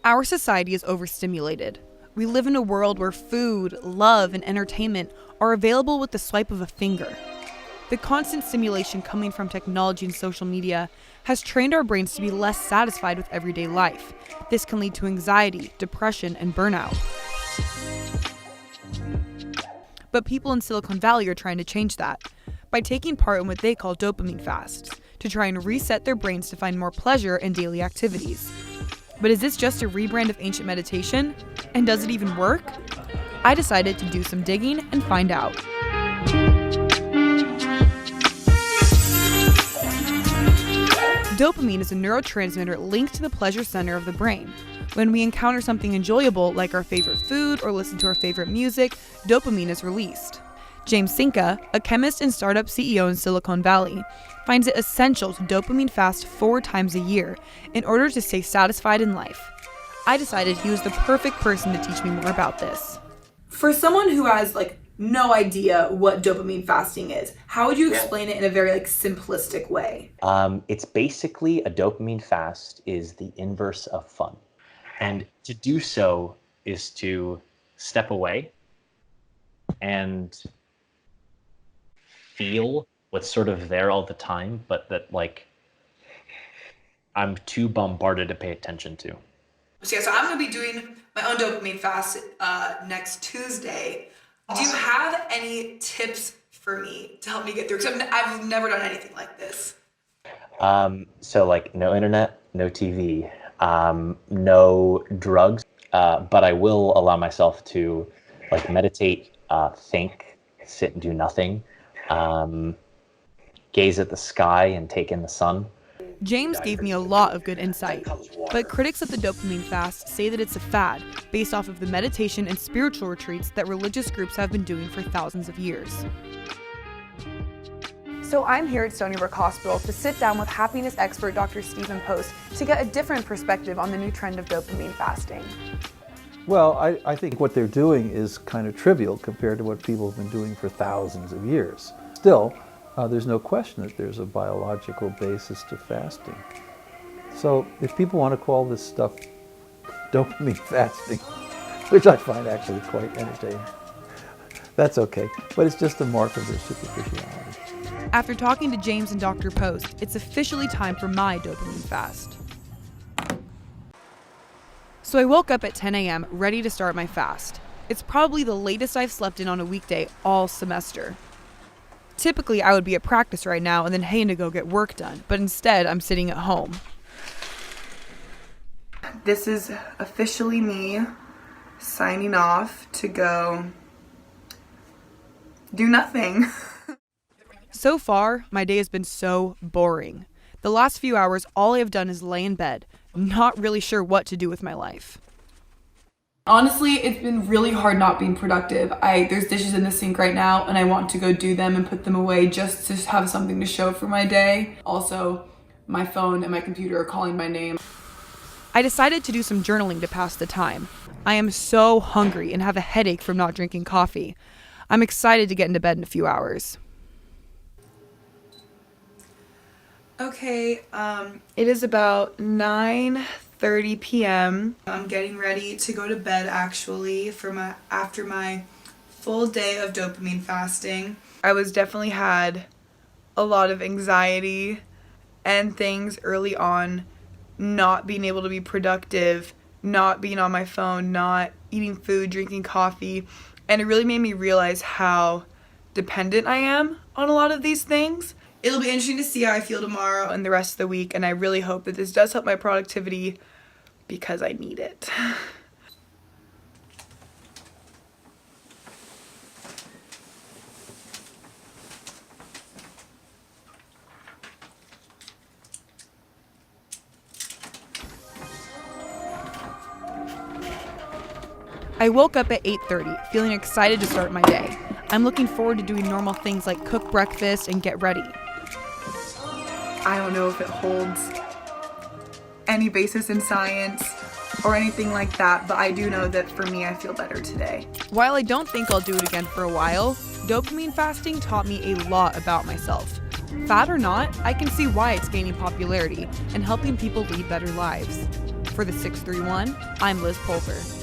Our society is overstimulated. We live in a world where food, love, and entertainment are available with the swipe of a finger. The constant stimulation coming from technology and social media has trained our brains to be less satisfied with everyday life. This can lead to anxiety, depression, and burnout. But people in Silicon Valley are trying to change that by taking part in what they call dopamine fasts to try and reset their brains to find more pleasure in daily activities. But is this just a rebrand of ancient meditation? And does it even work? I decided to do some digging and find out. Dopamine is a neurotransmitter linked to the pleasure center of the brain. When we encounter something enjoyable, like our favorite food or listen to our favorite music, dopamine is released. James Sinka, a chemist and startup CEO in Silicon Valley, finds it essential to dopamine fast 4 times a year in order to stay satisfied in life. I decided he was the perfect person to teach me more about this. For someone who has no idea what dopamine fasting is, how would you explain it in a very simplistic way? It's basically a dopamine fast is the inverse of fun. And to do so is to step away and feel what's sort of there all the time, but that I'm too bombarded to pay attention to. So I'm going to be doing my own dopamine fast next Tuesday. Awesome. Do you have any tips for me to help me get through? Because I've never done anything like this. So no internet, no TV, no drugs, but I will allow myself to meditate, think, sit and do nothing, gaze at the sky and take in the sun. James gave me a lot of good insight, but critics of the dopamine fast say that it's a fad based off of the meditation and spiritual retreats that religious groups have been doing for thousands of years. So I'm here at Stony Brook Hospital to sit down with happiness expert Dr. Stephen Post to get a different perspective on the new trend of dopamine fasting. Well, I think what they're doing is kind of trivial compared to what people have been doing for thousands of years. Still, there's no question that there's a biological basis to fasting. So if people want to call this stuff dopamine fasting, which I find actually quite entertaining, that's okay. But it's just a mark of their superficiality. After talking to James and Dr. Post, it's officially time for my dopamine fast. So I woke up at 10 a.m. ready to start my fast. It's probably the latest I've slept in on a weekday all semester. Typically, I would be at practice right now and then heading to go get work done, but instead, I'm sitting at home. This is officially me signing off to go do nothing. So far, my day has been so boring. The last few hours, all I have done is lay in bed, not really sure what to do with my life. Honestly, it's been really hard not being productive. There's dishes in the sink right now and I want to go do them and put them away just to have something to show for my day. Also, my phone and my computer are calling my name. I decided to do some journaling to pass the time. I am so hungry and have a headache from not drinking coffee. I'm excited to get into bed in a few hours. Okay, it is about 9:30 p.m. I'm getting ready to go to bed actually after my full day of dopamine fasting. I definitely had a lot of anxiety and things early on, not being able to be productive, not being on my phone, not eating food, drinking coffee, and it really made me realize how dependent I am on a lot of these things. It'll be interesting to see how I feel tomorrow and the rest of the week, and I really hope that this does help my productivity because I need it. I woke up at 8:30, feeling excited to start my day. I'm looking forward to doing normal things like cook breakfast and get ready. I don't know if it holds any basis in science or anything like that, but I do know that for me, I feel better today. While I don't think I'll do it again for a while, dopamine fasting taught me a lot about myself. Fad or not, I can see why it's gaining popularity and helping people lead better lives. For the 631, I'm Liz Pulver.